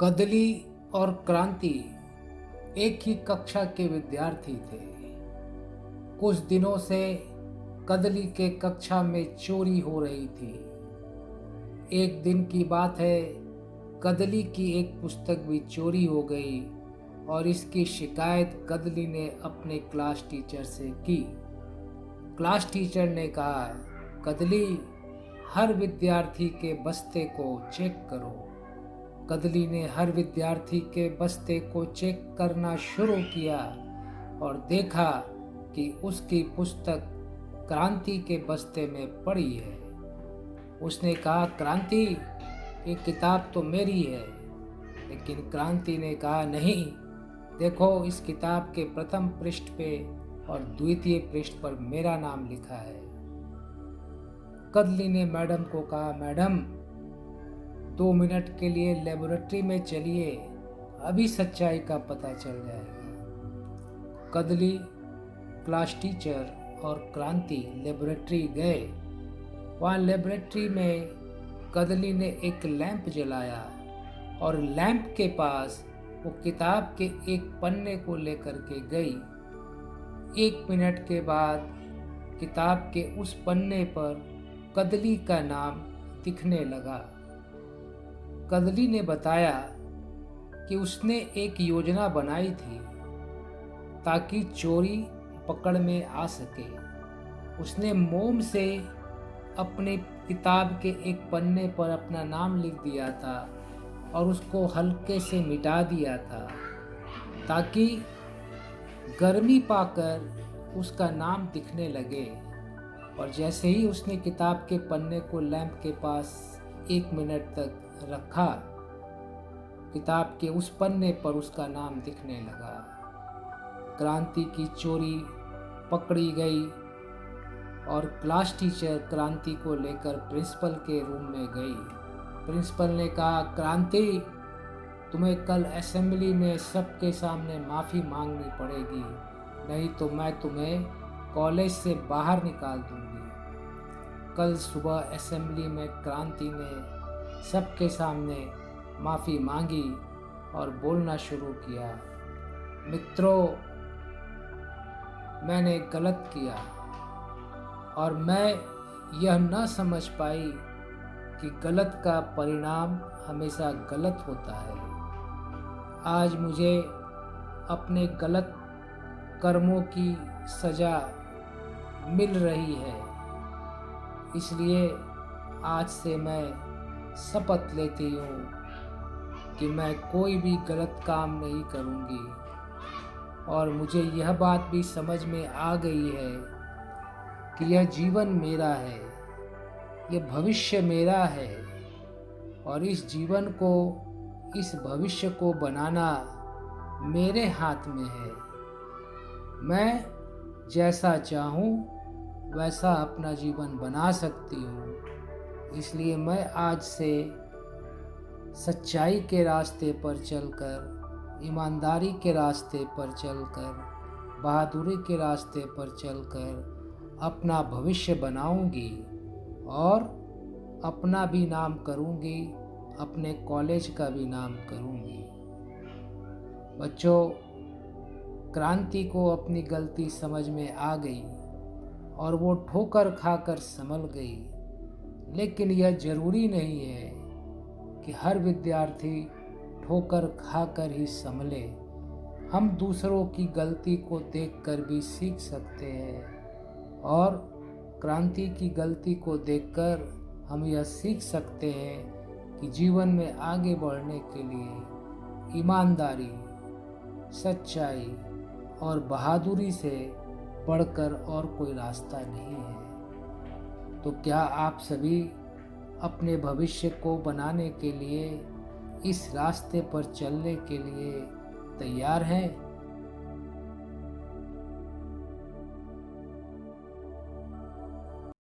कदली और क्रांति एक ही कक्षा के विद्यार्थी थे। कुछ दिनों से कदली के कक्षा में चोरी हो रही थी। एक दिन की बात है, कदली की एक पुस्तक भी चोरी हो गई और इसकी शिकायत कदली ने अपने क्लास टीचर से की। क्लास टीचर ने कहा, कदली, हर विद्यार्थी के बस्ते को चेक करो। कदली ने हर विद्यार्थी के बस्ते को चेक करना शुरू किया और देखा कि उसकी पुस्तक क्रांति के बस्ते में पड़ी है। उसने कहा, क्रांति, ये किताब तो मेरी है। लेकिन क्रांति ने कहा, नहीं, देखो, इस किताब के प्रथम पृष्ठ पे और द्वितीय पृष्ठ पर मेरा नाम लिखा है। कदली ने मैडम को कहा, मैडम, 2 मिनट के लिए लेबोरेटरी में चलिए, अभी सच्चाई का पता चल जाएगा। कदली, क्लास टीचर और क्रांति लेबोरेटरी गए। वहाँ लेबोरेटरी में कदली ने एक लैंप जलाया और लैंप के पास वो किताब के एक पन्ने को लेकर के गई। 1 मिनट के बाद किताब के उस पन्ने पर कदली का नाम दिखने लगा। कदली ने बताया कि उसने एक योजना बनाई थी ताकि चोरी पकड़ में आ सके। उसने मोम से अपने किताब के एक पन्ने पर अपना नाम लिख दिया था और उसको हल्के से मिटा दिया था ताकि गर्मी पाकर उसका नाम दिखने लगे। और जैसे ही उसने किताब के पन्ने को लैंप के पास 1 मिनट तक रखा, किताब के उस पन्ने पर उसका नाम दिखने लगा। क्रांति की चोरी पकड़ी गई और क्लास टीचर क्रांति को लेकर प्रिंसिपल के रूम में गई। प्रिंसिपल ने कहा, क्रांति, तुम्हें कल असेंबली में सबके सामने माफ़ी मांगनी पड़ेगी, नहीं तो मैं तुम्हें कॉलेज से बाहर निकाल दूंगी। कल सुबह असेंबली में क्रांति ने सबके सामने माफ़ी मांगी और बोलना शुरू किया, मित्रों, मैंने गलत किया और मैं यह न समझ पाई कि गलत का परिणाम हमेशा गलत होता है। आज मुझे अपने गलत कर्मों की सज़ा मिल रही है, इसलिए आज से मैं शपथ लेती हूँ कि मैं कोई भी गलत काम नहीं करूँगी। और मुझे यह बात भी समझ में आ गई है कि यह जीवन मेरा है, यह भविष्य मेरा है और इस जीवन को, इस भविष्य को बनाना मेरे हाथ में है। मैं जैसा चाहूँ वैसा अपना जीवन बना सकती हूँ। इसलिए मैं आज से सच्चाई के रास्ते पर चलकर, ईमानदारी के रास्ते पर चलकर, बहादुरी के रास्ते पर चलकर अपना भविष्य बनाऊंगी और अपना भी नाम करूंगी, अपने कॉलेज का भी नाम करूंगी। बच्चों, क्रांति को अपनी गलती समझ में आ गई और वो ठोकर खाकर संभल गई। लेकिन यह जरूरी नहीं है कि हर विद्यार्थी ठोकर खाकर ही संभले। हम दूसरों की गलती को देखकर भी सीख सकते हैं और क्रांति की गलती को देखकर हम यह सीख सकते हैं कि जीवन में आगे बढ़ने के लिए ईमानदारी, सच्चाई और बहादुरी से बढ़कर और कोई रास्ता नहीं है। तो क्या आप सभी अपने भविष्य को बनाने के लिए, इस रास्ते पर चलने के लिए तैयार हैं?